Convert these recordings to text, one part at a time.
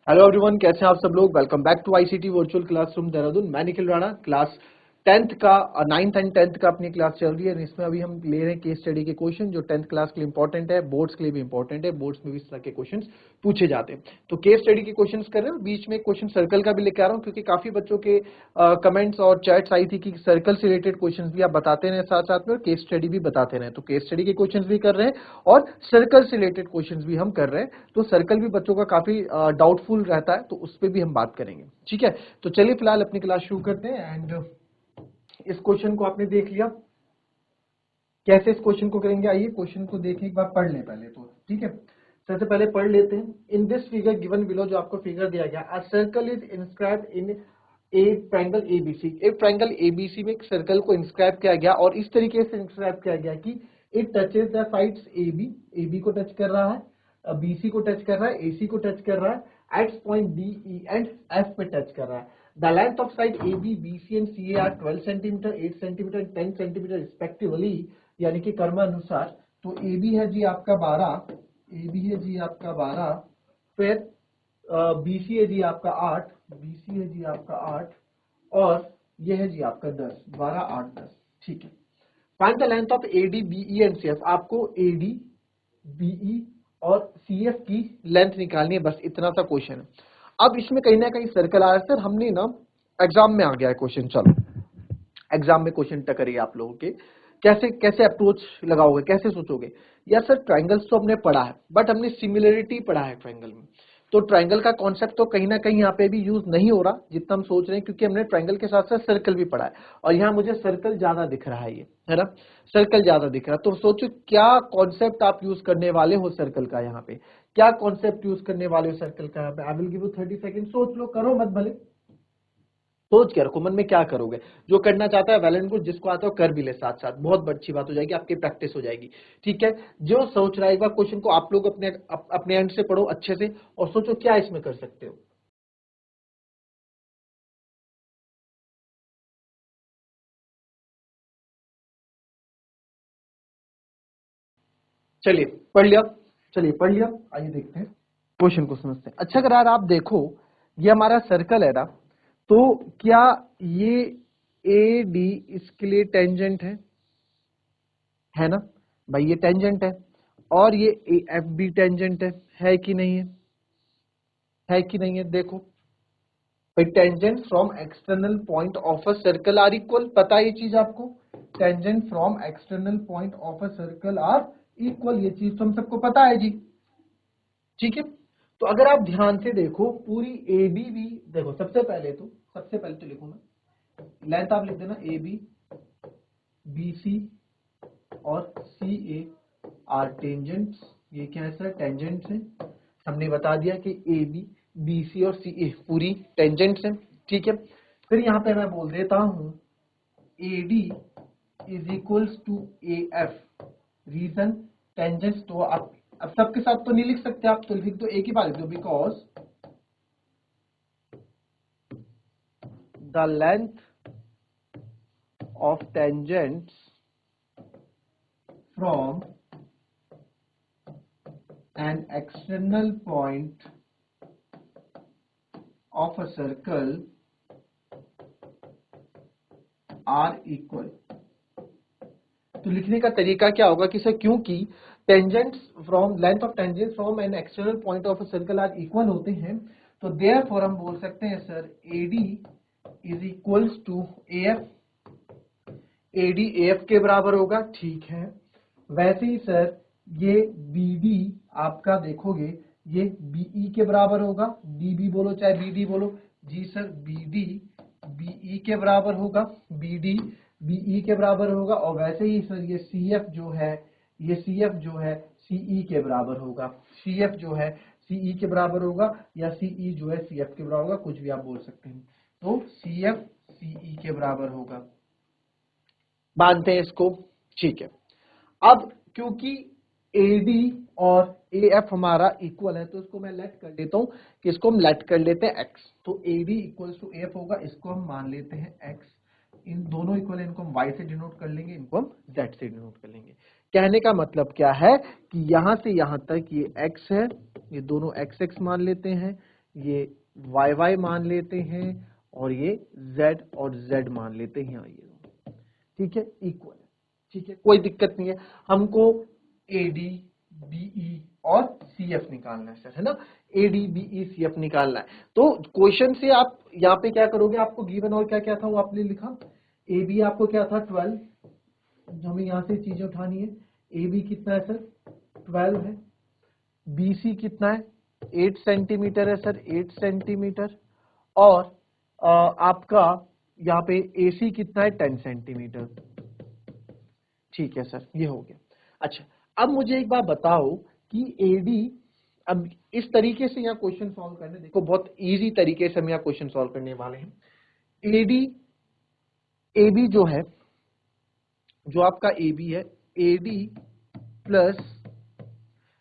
Hello everyone, कैसे हैं आप सब लोग। Welcome back to ICT virtual classroom Dehradun. मैं निखिल राणा। क्लास 10th का 9th एंड 10th का अपनी क्लास चल रही है। इसमें अभी हम ले रहे हैं केस स्टडी के क्वेश्चन जो 10th क्लास के लिए इंपॉर्टेंट है, बोर्ड्स के लिए भी इंपॉर्टेंट है। बोर्ड्स में भी इस तरह के क्वेश्चन पूछे जाते हैं। तो केस स्टडी के क्वेश्चन कर रहे हैं। बीच में क्वेश्चन सर्कल का भी लेकर आ रहा हूँ क्योंकि काफी बच्चों के कमेंट्स और चैट्स आई थी कि सर्कल से रिलेटेड क्वेश्चन भी आप बताते रहे साथ साथ में, और केस स्टडी भी बताते रहे। तो केस स्टडी के क्वेश्चन भी कर रहे हैं और सर्कल से रिलेटेड क्वेश्चन भी हम कर रहे हैं। तो सर्कल भी बच्चों का काफी डाउटफुल रहता है, तो उस पर भी हम बात करेंगे। ठीक है, तो चलिए फिलहाल अपनी क्लास शुरू करते हैं। एंड इस क्वेश्चन को आपने देख लिया, कैसे इस क्वेश्चन को करेंगे। आइए क्वेश्चन को देखने के बाद पढ़ लें पहले तो। ठीक है, सबसे पहले पढ़ लेते हैं। In this figure given below, जो आपको फिगर दिया गया, a circle is inscribed in A triangle ABC. एक ट्रायंगल एबीसी में एक सर्कल को इंस्क्राइब किया गया और इस तरीके से इंस्क्राइब किया गया कि it touches the sides AB, AB को टच कर रहा है, बीसी को टच कर रहा है, एसी को टच कर रहा है, at point D E and F पे टच कर रहा है। The length of side A B, B C and C A are 12 centimeter, 8 centimeter, 10 centimeter respectively, यानी कि क्रमानुसार। तो ए बी है जी आपका 12, ए बी है जी आपका 12, फिर बी सी है जी आपका 8, बी सी है जी आपका 8, और यह है जी आपका 10, 12, 8, 10। ठीक है, find the length of A D B E and C F. आपको ए डी बीई और सीएफ की लेंथ निकालनी है, बस इतना सा क्वेश्चन है। अब इसमें कहीं ना कहीं सर्कल आ रहा है सर, हमने ना एग्जाम में आ गया है क्वेश्चन। चलो एग्जाम में क्वेश्चन टकरिए आप लोगों के, कैसे कैसे अप्रोच लगाओगे, कैसे सोचोगे। या सर ट्रायंगल्स तो हमने पढ़ा है, बट हमने सिमिलरिटी पढ़ा है ट्रायंगल में। तो ट्रायंगल का कॉन्सेप्ट तो कहीं ना कहीं यहाँ पे भी यूज नहीं हो रहा जितना हम सोच रहे हैं, क्योंकि हमने ट्रायंगल के साथ साथ सर्कल भी पढ़ा है। और यहाँ मुझे सर्कल ज्यादा दिख रहा है, ये है ना, सर्कल ज्यादा दिख रहा है। तो सोचो क्या कॉन्सेप्ट आप यूज करने वाले हो सर्कल का। यहाँ पे क्या कॉन्सेप्ट यूज करने वाले हो सर्कल का। यहाँ पे I will give you 30 second, सोच लो, करो मत भले, सोच के रखो मन में क्या करोगे। जो करना चाहता है वैलेंट गुड, जिसको आता है कर भी ले साथ साथ, बहुत अच्छी बात हो जाएगी, आपकी प्रैक्टिस हो जाएगी। ठीक है, जो सोच रहा है एक बार क्वेश्चन को आप लोग अपने एंड से पढ़ो अच्छे से और सोचो क्या इसमें कर सकते हो। चलिए पढ़ लिया, चलिए पढ़ लिया, आइए देखते हैं क्वेश्चन को समझते हैं। अच्छा, अगर यार आप देखो ये हमारा सर्कल है ना, तो क्या ये ए डी इसके लिए टेंजेंट है ना भाई, ये टेंजेंट है। और ये ए एफ भी टेंजेंट है कि नहीं है कि नहीं है। देखो भाई, tangent from external point of a circle are equal, पता है ये चीज आपको। Tangent from external point of a circle are equal, ये चीज तो हम सबको पता है जी। ठीक है, तो अगर आप ध्यान से देखो पूरी ए बी भी देखो, सबसे पहले तो लिखो ना, लेंथ आप लिख देना ए बी, बी सी और सी ए आर टेंजेंट्स। ये क्या है सर, टेंजेंट्स है। हमने बता दिया कि ए बी, बी सी और सी ए पूरी टेंजेंट्स हैं। ठीक है, फिर यहां पे मैं बोल देता हूं A D is equals to A F. Reason, tangents तो आप अब सबके साथ तो नहीं लिख सकते, आप तो लिख दो, एक ही बार लिख दो, because the length of tangents from an external point of a circle are equal। तो लिखने का तरीका क्या होगा कि सर क्योंकि tangents from length of tangents from an external point of a circle are equal होते हैं, तो देयरफॉर हम बोल सकते हैं sir AD is equals to AF। AD AF के बराबर होगा, ठीक है। वैसे ही सर ये BD आपका देखोगे ये BE के बराबर होगा, DB बोलो चाहे BD बोलो जी सर, BD BE के बराबर होगा, BD BE के बराबर होगा। और वैसे ही सर ये CF जो है, ये CF जो है CE के बराबर होगा, CF जो है CE के बराबर होगा, या CE जो है CF के बराबर होगा, कुछ भी आप बोल सकते हैं। तो CF CE के बराबर होगा, मानते हैं इसको। ठीक है, अब क्योंकि AD और AF हमारा इक्वल है, तो इसको मैं लेट कर देता हूं कि इसको हम लेट कर लेते हैं x। तो AD इक्वल्स टू AF होगा, इसको हम मान लेते हैं x। इन दोनों इक्वल है, इनको हम y से डिनोट कर लेंगे, इनको हम z से डिनोट कर लेंगे। कहने का मतलब क्या है कि यहां से यहां तक ये x है, ये दोनों x मान लेते हैं, ये वाई वाई मान लेते हैं और ये z और z मान लेते हैं, ये ठीक है, इक्वल है, ठीक है, कोई दिक्कत नहीं है। हमको AD BE और CF निकालना है सर, है ना, AD BE CF निकालना है। तो क्वेश्चन से आप यहाँ पे क्या करोगे, आपको गिवन और क्या क्या था वो आपने लिखा, AB आपको क्या था 12, जो हमें यहाँ से चीजें उठानी है, AB कितना है सर 12 है, BC कितना है 8 सेंटीमीटर है सर, 8 सेंटीमीटर, और आपका यहाँ पे AC कितना है 10 सेंटीमीटर, ठीक है सर, ये हो गया। अच्छा, अब मुझे एक बात बताओ कि AD, अब इस तरीके से यहाँ क्वेश्चन सॉल्व करने, देखो बहुत इजी तरीके से हम यहाँ क्वेश्चन सॉल्व करने वाले हैं। AD AB जो है, जो आपका AB है, AD plus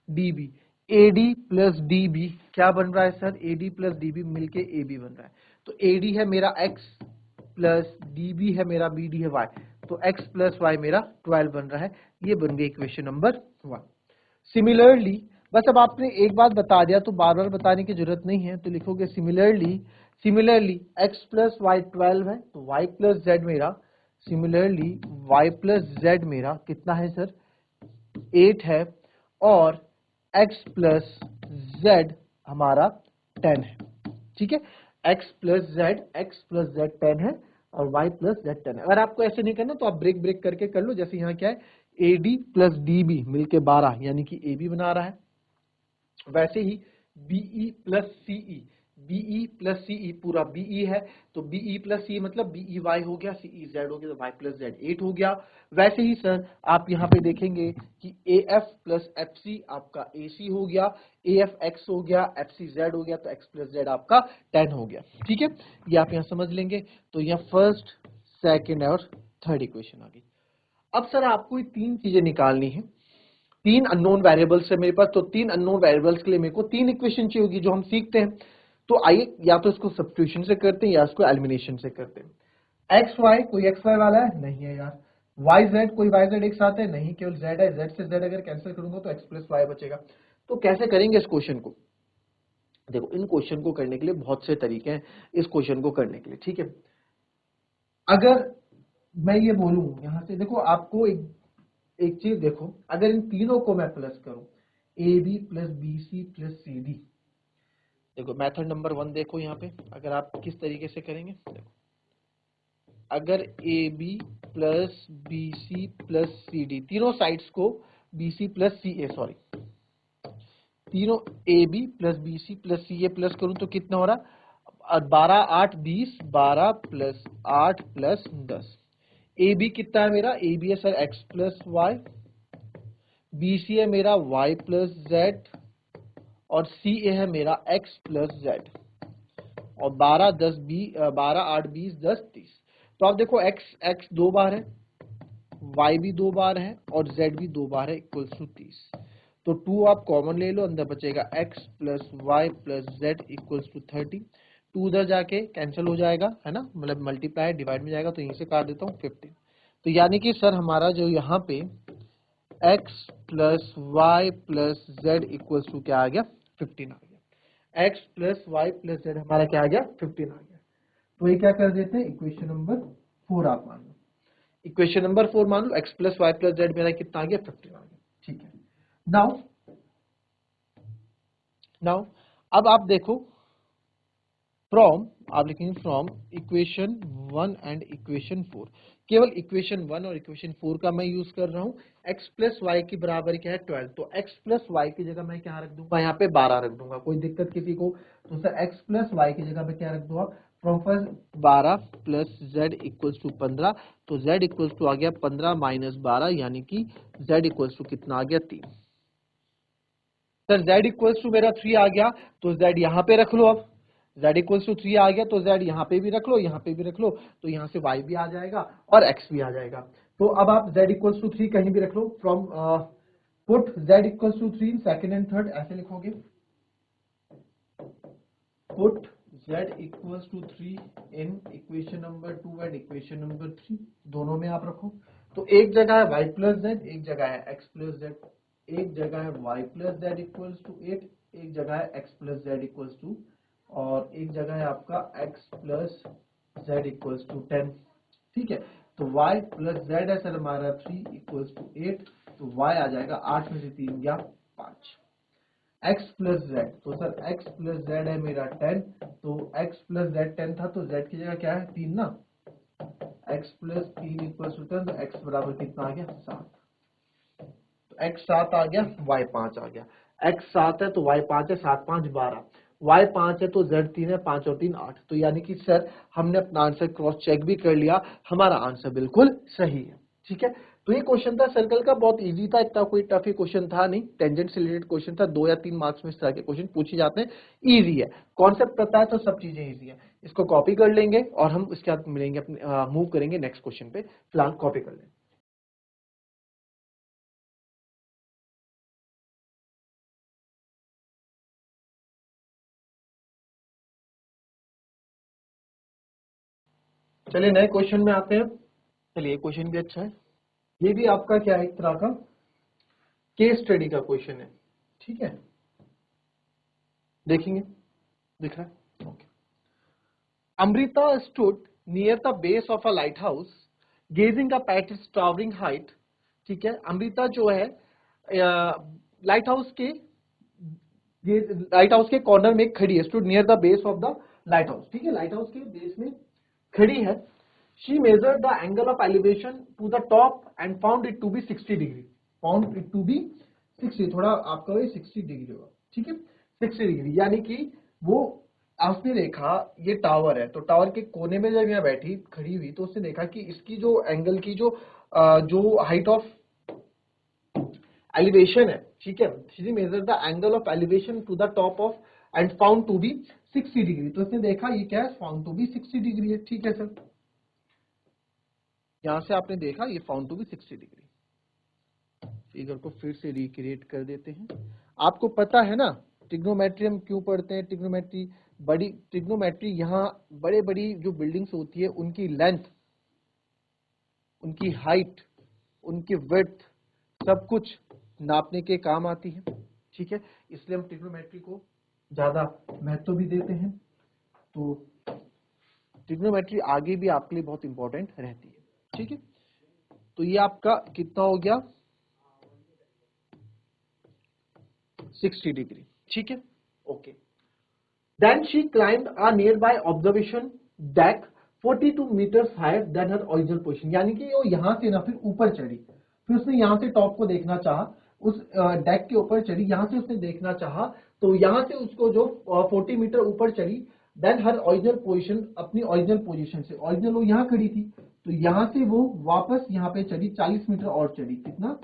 DB, AD plus DB क्या बन रहा है सर, AD प्लस DB मिलके AB बन रहा है। तो AD है मेरा X प्लस DB है मेरा BD है Y, तो X प्लस Y मेरा 12 बन रहा है, ये बन गई इक्वेशन नंबर 1। सिमिलरली, बस अब आपने एक बात बता दिया तो बार बार बताने की जरूरत नहीं है, तो लिखोगे सिमिलरली X प्लस Y 12 है, तो Y प्लस Z मेरा, सिमिलरली Y प्लस Z मेरा कितना है सर 8 है, और x प्लस z हमारा 10 है, ठीक है, x प्लस z 10 है और y प्लस z 10 है। अगर आपको ऐसे नहीं करना तो आप ब्रेक करके कर लो, जैसे यहाँ क्या है AD प्लस DB मिलके 12 यानी कि AB बना रहा है, वैसे ही BE प्लस CE पूरा BE है, तो BE प्लस CE मतलब BEY हो गया, CEZ हो गया, तो Y प्लस Z 8 हो गया। वैसे ही सर आप यहाँ पे देखेंगे कि AF प्लस FC आपका AC हो गया, AFX हो गया, FCZ हो गया, तो X प्लस Z आपका 10 हो गया, ठीक है, ये आप यहाँ समझ लेंगे। तो यहाँ फर्स्ट, सेकेंड और थर्ड इक्वेशन आ गई। अब सर आपको ये तीन चीजें निकालनी है, तीन अननोन वेरिएबल्स है मेरे पास, तो तीन अननोन वेरिएबल्स के लिए मेरे को तीन इक्वेशन चाहिए होगी जो हम सीखते हैं। तो आइए या तो इसको सब्स्टिट्यूशन से करते हैं या इसको एलिमिनेशन से करते हैं। एक्स वाई, कोई एक्स वाई वाला है नहीं है यार, वाई जेड, कोई वाई जेड एक साथ है नहीं, केवल जेड है, जेड से जेड अगर कैंसिल करूंगा तो एक्स प्लस वाई बचेगा। तो कैसे करेंगे इस क्वेश्चन को, देखो इन क्वेश्चन को करने के लिए बहुत से तरीके हैं इस क्वेश्चन को करने के लिए, ठीक है। अगर मैं ये बोलूं यहां से, देखो आपको एक चीज देखो, अगर इन तीनों को मैं प्लस करूं, A B plus B C plus C D, देखो मेथड नंबर 1 देखो यहाँ पे, अगर आप किस तरीके से करेंगे, देखो अगर A B plus B C plus C D, तीनों साइड्स को B C plus C A, sorry तीनों A B plus B C plus C A plus करूं तो कितना हो रहा, 12 8 20, 12 प्लस 8 प्लस 10, ए बी कितना है मेरा, ए बी है sir X plus Y, B C है मेरा वाई प्लस जेड, और सी ए है मेरा एक्स प्लस जेड, और 12 10 20, 12 8 20 10 30। तो आप देखो x दो बार है, y भी दो बार है, और z भी दो बार है, इक्वल्स टू 30। तो 2 आप कॉमन ले लो, अंदर बचेगा x plus Y plus Z equals to 30। 2 उधर जाके कैंसिल हो जाएगा, है ना, मतलब मल्टीप्लाई डिवाइड में जाएगा, तो यहीं से काट देता हूँ 15। तो यानी कि सर हमारा जो यहाँ पे x plus Y plus Z equals to क्या आ गया 15 आ गया, x plus Y plus Z हमारा क्या आ गया 15 आ गया। तो ये क्या कर देते हैं, इक्वेशन नंबर 4 आप मान लो, इक्वेशन नंबर 4 मान लो, x plus Y plus Z मेरा कितना आ गया 15 आ गया, ठीक है। नाउ अब आप देखो, फ्रॉम आप लिखेंगे फ्रॉम इक्वेशन 1 एंड इक्वेशन 4, केवल इक्वेशन 1 और इक्वेशन 4 का मैं यूज कर रहा हूं। x प्लस वाई की बराबर क्या है 12, तो x प्लस वाई की जगह मैं क्या रख दूंगा, यहाँ पे 12 रख दूंगा, कोई दिक्कत किसी को, तो सर x प्लस वाई की जगह पे क्या रख दो आप, from first 12 plus z equals to 15, तो z इक्वल्स टू आ गया 15 माइनस 12, यानी कि z इक्वल्स टू कितना आ गया 3। सर z इक्वल्स टू मेरा 3 आ गया, तो z यहाँ पे रख लो, अब z इक्वल्स टू 3 आ गया तो z यहाँ पे भी रख लो, यहाँ पे भी रख लो, तो यहाँ से y भी आ जाएगा और x भी आ जाएगा। तो अब आप z इक्वल्स टू 3 कहीं भी रख लो, from put z equals to 3 second and third, ऐसे लिखोगे, put z equals to 3 in equation number 2 and equation number 3, दोनों में आप रखो। तो एक जगह है y प्लस z, एक जगह है x प्लस z, एक जगह है y plus z equals to 8, एक जगह है x plus z equals to और एक जगह है आपका x plus Z equals to 10, ठीक है। तो y प्लस जेड है सर हमारा 3 इक्वल्स टू 8, तो y आ जाएगा 8 में से 3 गया 5। x प्लस जेड, तो सर x प्लस जेड है मेरा 10, तो x प्लस जेड 10 था, तो z की जगह क्या है 3 ना, x प्लस 3 इक्वल्स टू 10, तो x बराबर कितना आ गया 7। तो x 7 आ गया, y 5 आ गया। x 7 है तो y 5 है, 7 5 12, y 5 है तो z 3 है, 5 और 3 8। तो यानी कि सर हमने अपना आंसर क्रॉस चेक भी कर लिया, हमारा आंसर बिल्कुल सही है, ठीक है। तो ये क्वेश्चन था सर्कल का, बहुत इजी था, इतना कोई टफ क्वेश्चन था नहीं, टेंजेंट से रिलेटेड क्वेश्चन था, 2 या 3 मार्क्स में इस तरह के क्वेश्चन पूछे जाते हैं, इजी है, कॉन्सेप्ट पता है तो सब चीजें इजी है। इसको कॉपी कर लेंगे और हम इसके बाद मिलेंगे अपने मूव करेंगे नेक्स्ट क्वेश्चन पे, फिलहाल कॉपी कर लेंगे। चलिए नए क्वेश्चन में आते हैं। चलिए क्वेश्चन भी अच्छा है, ये भी आपका क्या है एक तरह का केस स्टडी का क्वेश्चन है, ठीक है, देखेंगे, दिख रहा है, okay. Amrita stood near the base of a lighthouse gazing up at its towering height, ठीक है। अमृता जो है लाइट हाउस के कॉर्नर में खड़ी है, stood near the base of the lighthouse, ठीक है, लाइट हाउस के बेस में खड़ी है। She measured the angle of elevation to the top and found it to be 60 degree, found it to be 60, थोड़ा आपका वही 60 डिग्री होगा, ठीक है, 60 डिग्री, यानी कि वो आपने देखा ये टावर है, तो टावर के कोने में जब यहाँ बैठी खड़ी हुई तो उसने देखा कि इसकी जो एंगल की जो हाइट ऑफ एलिवेशन है, ठीक है, she measure the angle of elevation to the top of and found to be 60 degree, तो इसने देखा ये क्या है, फाउंड टू बी 60 डिग्री है, ठीक है सर। यहां से आपने देखा ये found to be 60 degree. Figure को फिर से रिक्रिएट कर देते हैं। आपको पता है ना ट्रिग्नोमेट्री हम क्यों पढ़ते हैं, ट्रिग्नोमेट्री बड़ी, ट्रिग्नोमेट्री यहाँ बड़े बड़ी जो बिल्डिंग्स होती है उनकी लेंथ, उनकी हाइट, उनकी विड्थ, सब कुछ नापने के काम आती है, ठीक है, इसलिए हम ट्रिग्नोमेट्री को ज्यादा महत्व भी देते हैं। तो ट्रिग्नोमेट्री आगे भी आपके लिए बहुत इंपॉर्टेंट रहती है, ठीक है। तो ये आपका कितना हो गया 60 डिग्री, ठीक है, okay. Then she climbed a nearby observation deck 42 meters higher than her original position, यानी कि वो यहां से ना फिर ऊपर चढ़ी, फिर उसने यहां से टॉप को देखना चाहा, उस डेक के ऊपर चढ़ी, यहां से उसने देखना चाहा, तो यहां से उसको जो 40 मीटर ऊपर चढ़ी, देन हर ओरिजिनल पोजीशन, अपनी ओरिजिनल पोजीशन से, ओरिजिनल वो यहां खड़ी थी, तो यहां से वो वापस यहां पे चढ़ी 40 मीटर और चढ़ी, कितना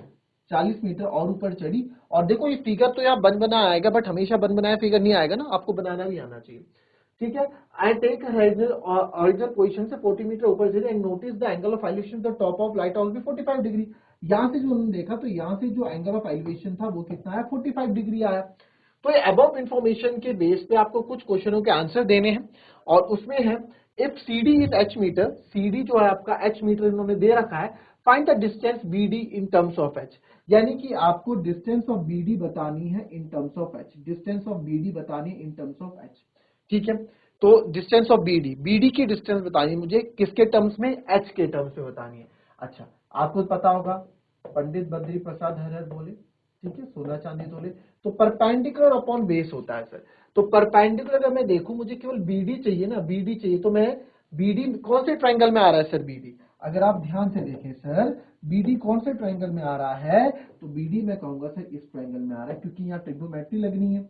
40 मीटर और ऊपर चढ़ी। और देखो ये फिगर तो यहाँ बन बना आएगा, बट हमेशा बन बनाया फिगर नहीं आएगा ना, आपको बनाना भी आना चाहिए, ठीक है। आई टेक ओरिजिनल पोजीशन से 40 मीटर ऊपर चढ़ी and notice the angle of elevation the top of light house भी 45 डिग्री, यहां से जो उन्होंने देखा तो यहां से जो एंगल ऑफ एलिवेशन था वो कितना है 45 डिग्री आया। तो ये अबव इंफॉर्मेशन के बेस पे आपको कुछ क्वेश्चनों के आंसर देने हैं, और उसमें है if CD is h meter, CD जो है आपका h मीटर इन्होंने दे रखा है, find the distance BD in terms of h, यानी कि आपको डिस्टेंस ऑफ BD बतानी है इन terms of h, distance of BD बतानी है इन टर्म्स ऑफ h, ठीक है। तो डिस्टेंस ऑफ BD की डिस्टेंस बतानी है मुझे किसके टर्म्स में, h के टर्म्स में बतानी है। अच्छा आपको पता होगा पंडित बद्री प्रसाद हर बोले, ठीक है, 16 चांदी तोले, तो परपेंडिकुलर अपॉन बेस होता है सर। तो परपेंडिकुलर अगर मैं देखूं मुझे केवल BD चाहिए ना, BD चाहिए, तो मैं BD कौन से ट्रायंगल में आ रहा है सर BD, अगर आप ध्यान से देखें सर BD कौन से ट्रायंगल में आ रहा है, तो BD मैं कहूंगा सर इस ट्रायंगल में आ रहा है, क्योंकि यहाँ ट्रिग्नोमेट्री लगनी है,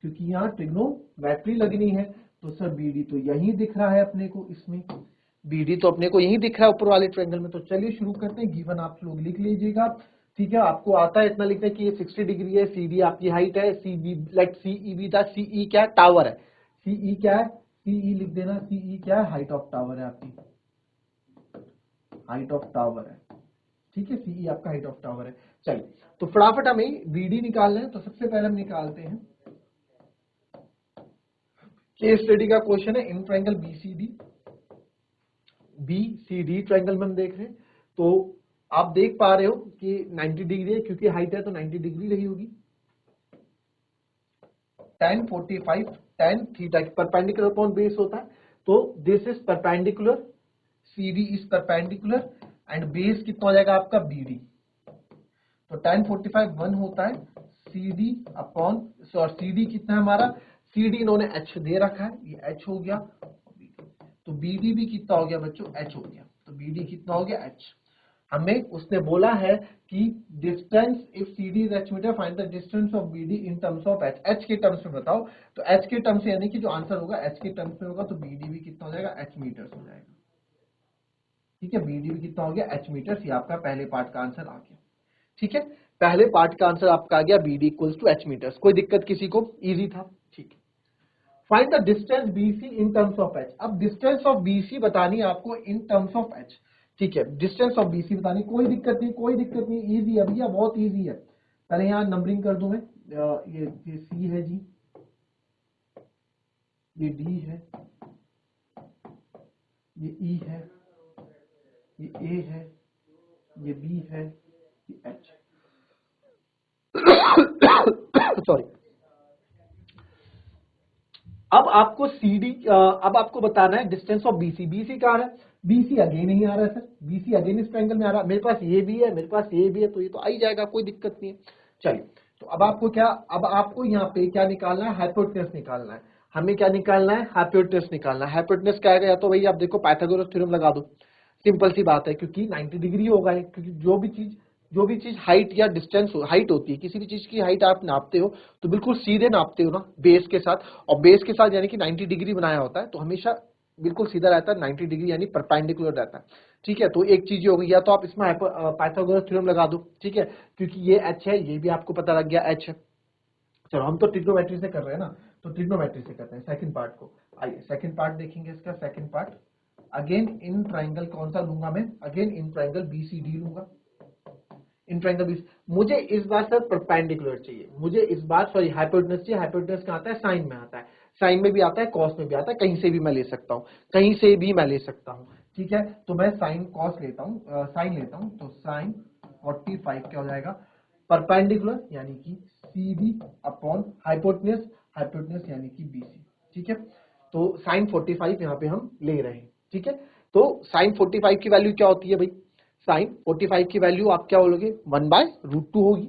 क्योंकि यहाँ ट्रिग्नोमेट्री लगनी है, तो सर BD तो यही दिख रहा है अपने को, इसमें BD तो अपने को यही दिख रहा है ऊपर वाले ट्रायंगल में। तो चलिए शुरू करते हैं, गिवन आप लोग लिख लीजिएगा, ठीक है, आपको आता है इतना लिखना कि ये 60 डिग्री है, CD आपकी हाइट है, CB लाइक CEB था, CE क्या है टावर है, CE क्या है, CE लिख देना, CE क्या है हाइट ऑफ टावर है, आपकी हाइट ऑफ टावर है, ठीक है, CE आपका हाइट ऑफ टावर है। चलिए तो फटाफट हमें BD निकालना है, तो सबसे पहले हम निकालते हैं, केस स्टडी का क्वेश्चन है, इन ट्रायंगल BCD ट्रायंगल में हम देख रहे हैं, तो आप देख पा रहे हो कि 90 डिग्री है, क्योंकि हाइट है तो 90 डिग्री रही होगी, tan 45 tan theta perpendicular upon base होता है, तो this is perpendicular, CD is perpendicular and base कितना हो जाएगा आपका BD। तो tan 45 1 होता है CD अपॉन, और CD कितना है हमारा, CD इन्होंने H दे रखा है, ये H हो गया, तो BD भी कितना हो गया बच्चों, H हो गया। तो BD कितना हो गया, H। हमें उसने बोला है कि distance if CD is H meter, find the distance of BD in terms of H। H के टर्म्स में बताओ, तो H के टर्म्स यानी कि जो आंसर होगा H के टर्म्स में होगा, तो BD भी कितना हो जाएगा, H मीटर्स हो जाएगा। ठीक है, BD भी कितना हो गया, H मीटर्स। ये आपका पहले पार्ट का आंसर आ गया। ठीक है, पहले पार्ट का आंसर आपका आ गया BD equals to H meters. कोई दिक्कत किसी को, इजी था। ठीक है, find the distance BC in terms of H। अब डिस्टेंस ऑफ BC बतानी है आपको इन टर्म्स ऑफ H। ठीक है, डिस्टेंस ऑफ BC बतानी, कोई दिक्कत नहीं, कोई दिक्कत नहीं, इजी है भैया, बहुत इजी है। पहले यहां नंबरिंग कर दूं मैं, ये C है जी, ये D है, ये E है, ये A है, ये B है, ये H। सॉरी। अब आपको CD, अब आपको बताना है डिस्टेंस ऑफ BC। BC कहाँ है, BC अगेन नहीं आ रहा है सर, BC अगेन इस ट्रायंगल में आ रहा है। मेरे पास ये भी है, मेरे पास ये भी है, तो ये तो आ ही जाएगा, कोई दिक्कत नहीं है। चलिए, तो अब आपको क्या, अब आपको यहाँ पे क्या निकालना है, हाइपोटेनस निकालना है। हमें क्या निकालना है, हाइपोटेनस निकालना है। हाइपोटेनस क्या आएगा, या तो भाई आप देखो पाइथागोरस थ्योरम लगा दो, सिंपल सी बात है, क्योंकि 90 डिग्री होगा, क्योंकि जो भी चीज हाइट या डिस्टेंस हाइट होती है, किसी भी चीज की हाइट आप नापते हो तो बिल्कुल सीधे नापते हो ना, बेस के साथ। और बेस के साथ यानी कि 90 डिग्री बनाया होता है, तो हमेशा बिल्कुल सीधा रहता है, 90 डिग्री यानी परपेंडिकुलर रहता है। ठीक है, तो एक चीज ये होगी, या तो आप इसमें पाइथागोरस थ्योरम लगा दो। ठीक है, क्योंकि ये H है, ये भी आपको पता लग गया H है। चलो, हम तो ट्रिग्नोमेट्री से कर रहे हैं ना, तो ट्रिग्नोमेट्री से करते हैं सेकंड पार्ट को। आइए सेकंड पार्ट देखेंगे इसका। Second part, again in triangle कौन सा लूंगा मैं, अगेन इन ट्राइंगल BCD लूंगा। इन ट्राइंगल BC, मुझे इस बार सर परपेंडिकुलर चाहिए, मुझे इस बार सॉरी हाइपोटेनस चाहिए। हाइपोटेनस कहाँ आता है, साइन में आता है, साइन में भी आता है, कॉस में भी आता है, कहीं से भी मैं ले सकता हूँ, कहीं से भी मैं ले सकता हूँ। ठीक है, तो मैं साइन कॉस लेता हूँ, साइन लेता हूँ, तो साइन 45 क्या हो जाएगा, परपेंडिकुलर यानी कि CD अपॉन हाइपोटेनस, हाइपोटेनस यानी कि BC। ठीक है, तो साइन 45 यहाँ पे हम ले रहे हैं। ठीक है, तो साइन 45 की वैल्यू क्या होती है भाई, साइन 45 की वैल्यू आप क्या बोलोगे, 1/√2 होगी।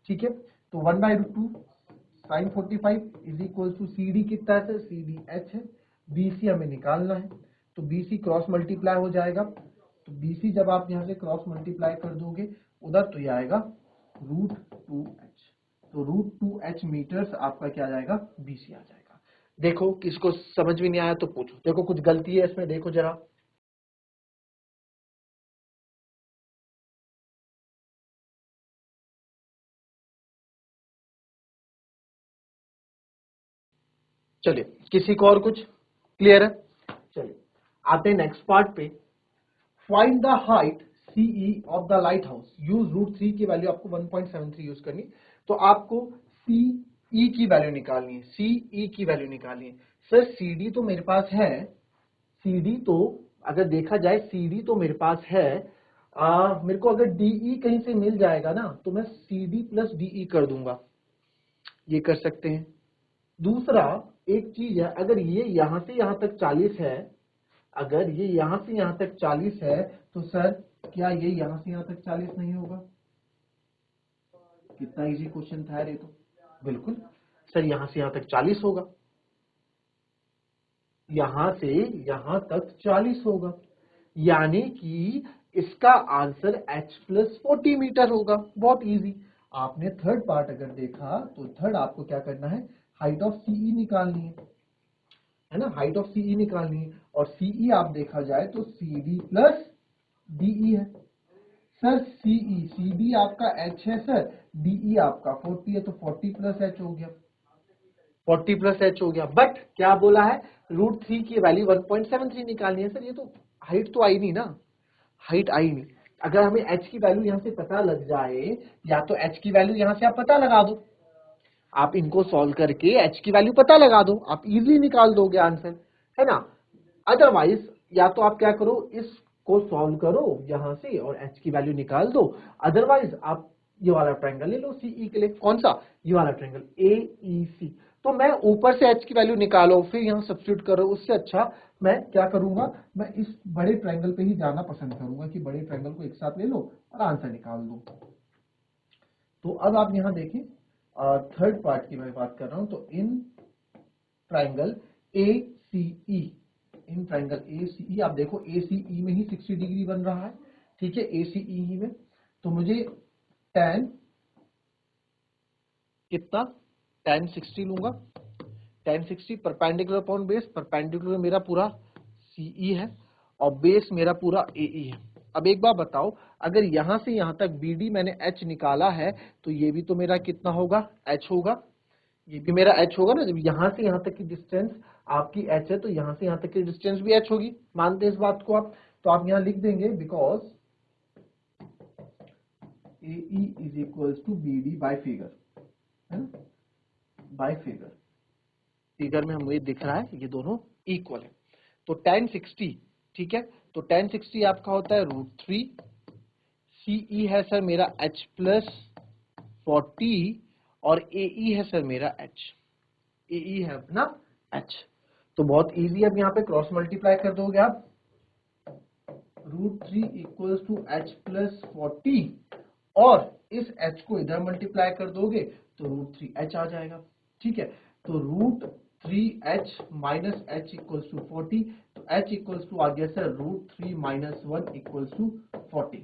ठीक है, तो 1/√2 sine 45 is equal to CD कितना है सर, CD H है, BC हमें निकालना है, तो BC क्रॉस मल्टीप्लाई हो जाएगा। तो BC जब आप यहां से क्रॉस मल्टीप्लाई कर दोगे उधर, तो ये आएगा √2H। तो √2H मीटर्स आपका क्या आ जाएगा, BC आ जाएगा। देखो किसको समझ में नहीं आया तो पूछो, देखो कुछ गलती है इसमें, देखो जरा। चलिए, किसी को और कुछ क्लियर है, चलिए आते हैं नेक्स्ट पार्ट पे। Find the height CE of the light house, use √3 की वैल्यू आपको 1.73 यूज करनी। तो आपको CE की वैल्यू निकालनी है, CE की वैल्यू निकालनी है। सर CD तो मेरे पास है, CD तो अगर देखा जाए CD तो मेरे पास है, मेरे को अगर DE कहीं से मिल जाएगा ना, तो मैं CD प्लस DE कर दूंगा, ये कर सकते हैं। दूसरा एक चीज है, अगर ये यहां से यहां तक 40 है, अगर ये यहां से यहां तक 40 है, तो सर क्या ये यहां से यहां तक 40 नहीं होगा। कितना इजी क्वेश्चन था यार ये तो, बिल्कुल सर यहां से यहां तक 40 होगा, यहां से यहां तक 40 होगा, यानी कि इसका आंसर H+40 मीटर होगा। बहुत इजी। आपने थर्ड पार्ट अगर देखा तो थर्ड आपको क्या करना है, हाइट ऑफ CE निकालनी है ना, हाइट ऑफ CE निकालनी है। और CE आप देखा जाए तो CD प्लस DE है। सर CD आपका H है सर, DE आपका 40 है, तो 40 प्लस H हो गया, 40 प्लस H हो गया। बट क्या बोला है, √3 की वैल्यू 1.73 निकालनी है। सर ये तो हाइट तो आई नहीं ना, हाइट आई नहीं। अगर हमें H की वैल्यू यहां से पता लग जाए, या तो H की वैल्यू यहां से आप पता लगा दो, आप इनको सॉल्व करके H की वैल्यू पता लगा दो, आप इजीली निकाल दोगे आंसर, है ना। अदरवाइज या तो आप क्या करो, इसको सॉल्व करो यहां से और H की वैल्यू निकाल दो, अदरवाइज आप ये वाला ट्रायंगल ले लो सीई के लिए, कौन सा, ये वाला ट्रायंगल एईसी। तो मैं ऊपर से एच की वैल्यू निकालो फिर यहाँ सब्स्टिट्यूट करो, उससे अच्छा मैं क्या करूंगा, मैं इस बड़े ट्रायंगल पे ही जाना पसंद करूंगा कि बड़े ट्रायंगल को एक साथ ले लो और आंसर निकाल दो। तो अब आप यहाँ देखें थर्ड पार्ट की मैं बात कर रहा हूं, तो in triangle ACE, in triangle ACE आप देखो ACE में ही 60 डिग्री बन रहा है, ठीक है, ACE ही में। तो मुझे tan कितना, tan 60 लूंगा, tan 60 perpendicular upon base, perpendicular मेरा पूरा CE है और बेस मेरा पूरा AE है। अब एक बात बताओ, अगर यहां से यहां तक BD मैंने H निकाला है तो ये भी तो मेरा कितना होगा, H होगा, ये भी मेरा H होगा ना। जब यहां से यहां तक की डिस्टेंस आपकी H है तो यहां से यहां तक की डिस्टेंस भी H होगी, मानते हैं इस बात को आप। तो आप यहां लिख देंगे because AE is equals to BD by figure, है ना, बाय फिगर, फिगर में हमें ये दिख रहा है ये दोनों इक्वल है। तो tan 60, ठीक है, तो tan 60 आपका होता है √3, CE है सर मेरा H प्लस 40 और AE है सर मेरा H, AE है अपना H। तो बहुत इजी, अब यहाँ पे क्रॉस मल्टीप्लाई कर दोगे आप, √3 इक्वल्स टू H प्लस 40 और इस H को इधर मल्टीप्लाई कर दोगे तो √3H आ जाएगा, ठीक है। तो √3H minus H equals to 40, तो H इक्वल्स टू आ गया सर √3 माइनस 1 इक्वल्स टू 40,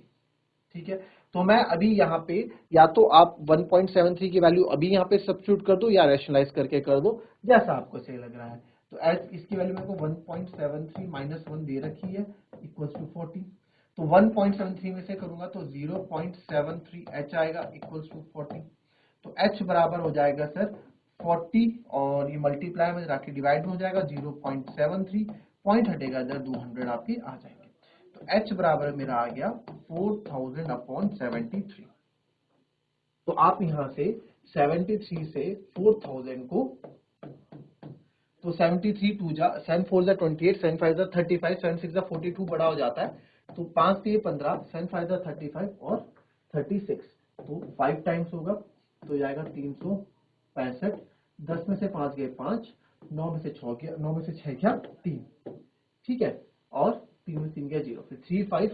ठीक है। तो मैं अभी यहाँ पे या तो आप 1.73 की वैल्यू अभी यहाँ पे सब्स्टिट्यूट कर दो या रैशनलाइज करके कर दो, जैसा आपको सही लग रहा है। तो एच इसकी वैल्यू मेरे को 1.73 माइनस 1 दे रखी है इक्वल्स टू 40, तो 1.73 में से करूंगा तो 0.73 एच आएगा इक्वल्स टू 40। तो एच बराबर हो जाएगा सर 40 और ये मल्टीप्लाई में जाके डिवाइड हो जाएगा, 0.73 पॉइंट हटेगा इधर, 200 आपके आ जाएंगे। तो H बराबर मेरा आ गया 4000 अपॉन 73। तो आप यहां से 73 से 4000 को, तो 73 2 जा 7 4 जा 28, 7 5 जा 35, 7 6 जा 42 बड़ा हो जाता है, तो 5 3 15, 7 5 जा 35 और 36, तो 5 टाइम्स होगा तो जाएगा 365, 10 में से 5 गए 5, 9 में से 6 गया 9 में से 6 गया 3, ठीक है, और 3 में 3 गया 0, फिर 3 5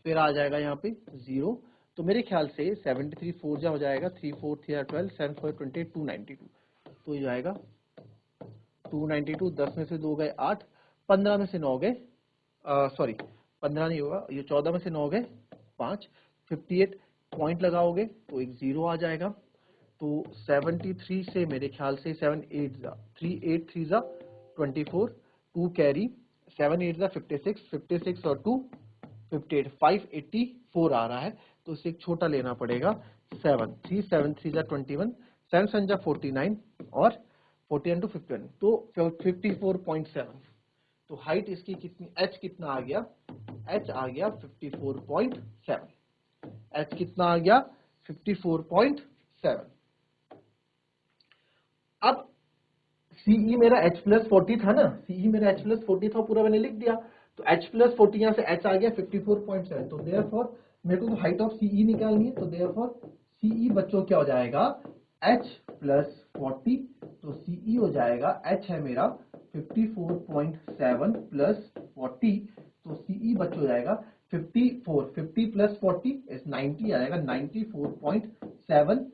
फिर आ जाएगा यहाँ पे 0। तो मेरे ख्याल से 73 4 जा हो जाएगा, 3 4 3 12, 7 4 28, 292, तो ये जाएगा 292, 10 में से 2 गए 8, 15 में से 9 गए, सॉरी 15 नहीं होगा, ये 14 में से 9 गए 5, 58 पॉइंट लगाओगे तो एक 0 आ जाएगा। तो 73 से मेरे ख्याल से 7 8 जा 3 8 3 जा 24, 2 कैरी, 7 8 जा 56, 56 और 2 58, 584 आ रहा है, तो इसे एक छोटा लेना पड़ेगा 7 3 7 3 जा 21, 7 7 जा 49 और 41 to 51, तो 54.7। तो हाइट इसकी कितनी, h कितना आ गया, h आ गया 54.7, h कितना आ गया 54.7। अब CE मेरा H प्लस 40 था ना, CE मेरा H प्लस 40 था, पूरा मैंने लिख दिया, तो H प्लस 40 यहाँ से H आ गया 54.7, तो देयरफॉर मेरे को तो हाइट ऑफ CE निकालनी है, तो देयरफॉर CE बच्चों क्या हो जाएगा H प्लस 40, तो CE हो जाएगा H है मेरा 54.7 प्लस 40, तो CE बच्चों हो जाएगा 54, 50 प्लस 40 इज 90 आ जाएगा, 94.7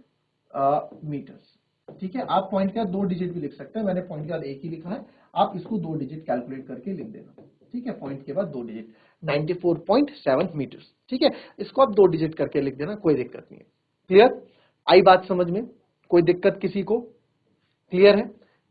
मीटर्स, ठीक है। आप पॉइंट का 2 डिजिट भी लिख सकते हैं, मैंने पॉइंट के बाद एक ही लिखा है, आप इसको 2 डिजिट कैलकुलेट करके लिख देना, ठीक है, पॉइंट के बाद 2 डिजिट 94.7 मीटर्स, ठीक है, इसको आप 2 डिजिट करके लिख देना, कोई दिक्कत नहीं है। क्लियर, आई बात समझ में, कोई दिक्कत किसी को, क्लियर है।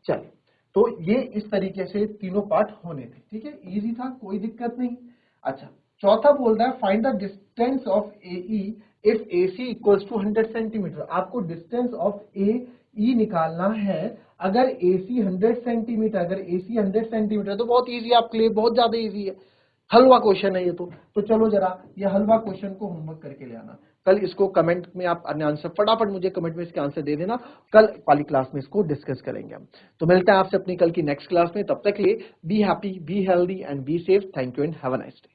चलिए, तो ये इस तरीके से तीनों पार्ट होने थे, ठीक है, इजी था, कोई दिक्कत नहीं। अच्छा, चौथा बोल रहा है find the distance of AE if AC equals to 100 centimeter. आपको डिस्टेंस ऑफ AE निकालना है अगर AC 100 सेंटीमीटर, अगर AC 100 सेंटीमीटर, तो बहुत इजी आपके लिए, बहुत ज्यादा इजी है, हलवा क्वेश्चन है ये तो चलो जरा ये हलवा क्वेश्चन को होमवर्क करके ले आना, कल इसको कमेंट में आप अन्य आंसर फटाफट मुझे कमेंट में इसके आंसर दे देना, कल वाली क्लास में इसको डिस्कस करेंगे हम। तो मिलते हैं आपसे अपनी कल की नेक्स्ट क्लास में, तब तक के लिए be happy, be healthy and be safe. Thank you and have a nice day.